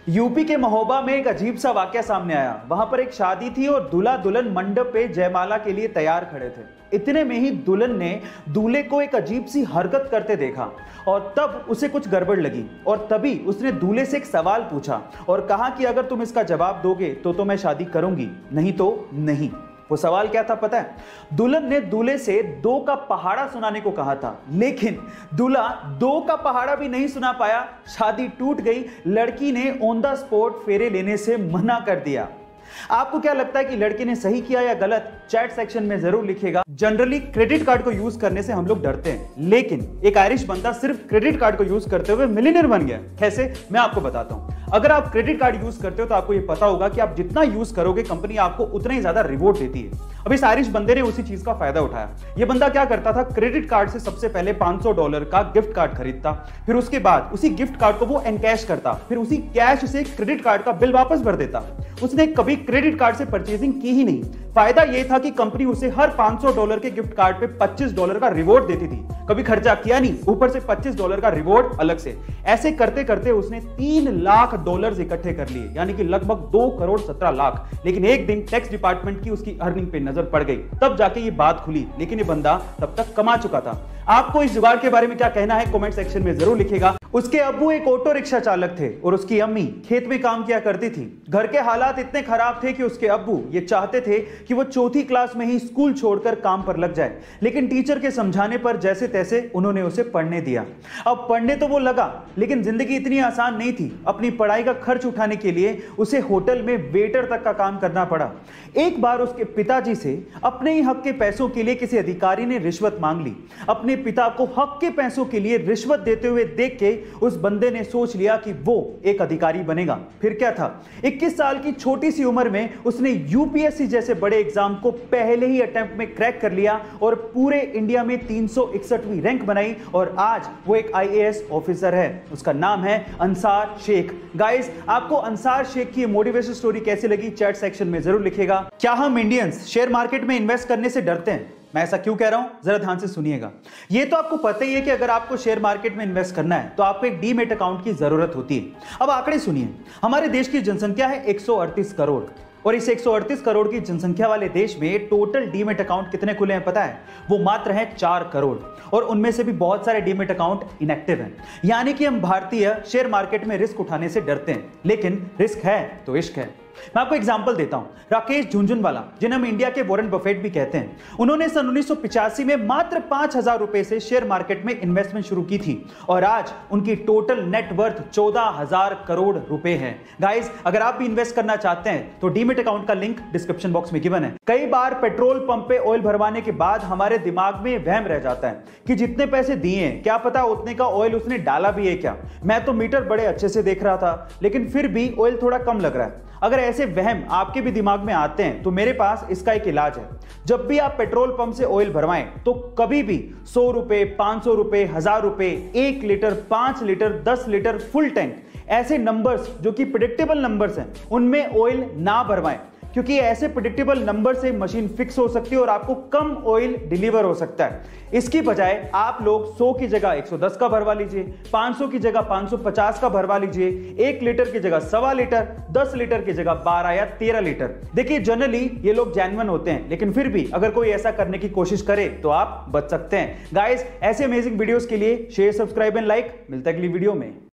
UP के महोबा में एक अजीब सा वाकया सामने आया। वहां पर एक शादी थी और दूल्हा दुल्हन मंडप पे जयमाला के लिए तैयार खड़े थे। इतने में ही दुल्हन ने दूल्हे को एक अजीब सी हरकत करते देखा और तब उसे कुछ गड़बड़ लगी और तभी उसने दूल्हे से एक सवाल पूछा और कहा कि अगर तुम इसका जवाब दोगे तो मैं शादी करूंगी, नहीं तो नहीं। वो सवाल क्या था पता है? दुल्हन ने दूल्हे से 2 का पहाड़ा सुनाने को कहा था, लेकिन दूल्हा 2 का पहाड़ा भी नहीं सुना पाया। शादी टूट गई। लड़की ने ऑन द स्पॉट फेरे लेने से मना कर दिया। आपको क्या लगता है कि लड़के ने सही किया या गलत? चैट सेक्शन में जरूर लिखिएगा। जनरली क्रेडिट कार्ड को यूज करने से हम लोग डरते हैं, लेकिन एक आयरिश बंदा सिर्फ क्रेडिट कार्ड को यूज करते हुए मिलियनेयर बन गया। कैसे? मैं आपको बताता हूं। अगर आप क्रेडिट कार्ड यूज करते हो तो आपको यह पता होगा कि आप जितना यूज करोगे कंपनी आपको उतना ही ज्यादा रिवॉर्ड देती है। अब इस आयरिश बंदे ने उसी चीज का फायदा उठाया। यह बंदा क्या करता था, क्रेडिट कार्ड से सबसे पहले $500 का गिफ्ट कार्ड खरीदता, फिर उसके बाद उसी गिफ्ट कार्ड को वो एनकैश करता, फिर उसी कैश से क्रेडिट कार्ड का बिल वापस भर देता। उसने कभी क्रेडिट कार्ड से परचेजिंग की ही नहीं। फायदा यह था कि कंपनी उसे हर $500 के गिफ्ट कार्ड पे $25 का रिवॉर्ड देती थी। कभी खर्चा किया नहीं, ऊपर से $25 का रिवॉर्ड अलग से। ऐसे करते करते उसने $3 लाख इकट्ठे कर लिए, यानी कि लगभग 2,17,00,000। लेकिन एक दिन टैक्स डिपार्टमेंट की उसकी अर्निंग पे नजर पड़ गई, तब जाके ये बात खुली। लेकिन ये बंदा तब तक कमा चुका था। आपको इस जुगाड़ के बारे में क्या कहना है कमेंट सेक्शन में जरूर लिखिएगा। उसके अब्बू एक ऑटो रिक्शा चालक थे और उसकी अम्मी खेत में काम किया करती थी। घर के हालात इतने खराब थे कि उसके अब्बू ये चाहते थे कि वो 4th क्लास में ही स्कूल छोड़कर काम पर लग जाए, लेकिन टीचर के समझाने पर जैसे तैसे उन्होंने उसे पढ़ने दिया। अब पढ़ने तो वो लगा, लेकिन जिंदगी इतनी आसान नहीं थी। अपनी पढ़ाई का खर्च उठाने के लिए उसे होटल में वेटर तक का काम करना पड़ा। एक बार उसके पिताजी से अपने ही हक के पैसों के लिए किसी अधिकारी ने रिश्वत मांग ली। अपने पिता को हक के पैसों के लिए रिश्वत देते हुए देख के उस बंदे ने सोच लिया कि वो एक अधिकारी बनेगा। फिर क्या था, 21 साल की छोटी सी उम्र में उसने यूपीएससी जैसे बड़े एग्जाम को पहले ही अटेम्प्ट में क्रैक कर लिया और पूरे इंडिया में 361वीं रैंक बनाई और आज वो एक आईएएस ऑफिसर है। उसका नाम है अंसार शेख। गाइस, आपको अंसार शेख की मोटिवेशन स्टोरी कैसी लगी चैट सेक्शन में जरूर लिखिएगा। क्या हम इंडियंस शेयर मार्केट में इन्वेस्ट करने से डरते हैं? मैं ऐसा क्यों कह रहा हूं, जरा ध्यान से सुनिएगा। ये तो आपको पता ही है कि अगर आपको शेयर मार्केट में इन्वेस्ट करना है तो आपको एक डीमैट अकाउंट की जरूरत होती है। अब आंकड़े सुनिए। हमारे देश की जनसंख्या है 138 करोड़ और इस 138 करोड़ की जनसंख्या वाले देश में टोटल डीमैट अकाउंट कितने खुले हैं पता है? वो मात्र हैं 4 करोड़ और उनमें से भी बहुत सारे डीमैट अकाउंट इनएक्टिव हैं। यानी कि हम भारतीय शेयर मार्केट में रिस्क उठाने से डरते हैं, लेकिन रिस्क है तो इश्क है। मैं आपको एग्जांपल देता हूं। राकेश झुनझुनवाला, जिन्हें हम इंडिया के वॉरेन बफेट भी कहते हैं, उन्होंने सन 1985 में मात्र 5,000 रुपए से शेयर मार्केट में इन्वेस्टमेंट शुरू की थी और आज उनकी टोटल नेटवर्थ 14,000 करोड़ रुपए है। गाइस, अगर आप भी इन्वेस्ट करना चाहते हैं तो डीमैट अकाउंट का लिंक डिस्क्रिप्शन बॉक्स में गिवन है। कई बार पेट्रोल पंप पे ऑयल भरवाने के बाद हमारे दिमाग में वहम रह जाता है कि जितने पैसे दिए हैं क्या पता उतने का ऑयल उसने डाला भी है क्या। मैं तो मीटर बड़े अच्छे से देख रहा था, लेकिन फिर भी ऑयल थोड़ा कम लग रहा है। अगर ऐसे वहम आपके भी दिमाग में आते हैं तो मेरे पास इसका एक इलाज है। जब भी आप पेट्रोल पंप से ऑयल भरवाएं तो कभी भी 100 रुपए, 500 रुपए, 1000 रुपए, 1 litre, 5 litre, 10 litre, full tank, ऐसे नंबर्स जो कि प्रेडिक्टेबल नंबर्स हैं उनमें ऑयल ना भरवाएं, क्योंकि ऐसे प्रेडिक्टेबल नंबर से मशीन फिक्स हो सकती है और आपको कम ऑयल डिलीवर हो सकता है। इसकी बजाय आप लोग 100 की जगह 110 का भरवा लीजिए, 500 की जगह 550 का भरवा लीजिए, 1 लीटर की जगह 1.25 लीटर, 10 लीटर की जगह 12 या 13 लीटर। देखिए, जनरली ये लोग जेन्युइन होते हैं, लेकिन फिर भी अगर कोई ऐसा करने की कोशिश करे तो आप बच सकते हैं। गाइस, ऐसे अमेजिंग वीडियोस के लिए शेयर, सब्सक्राइब एंड लाइक। मिलता है अगली वीडियो में।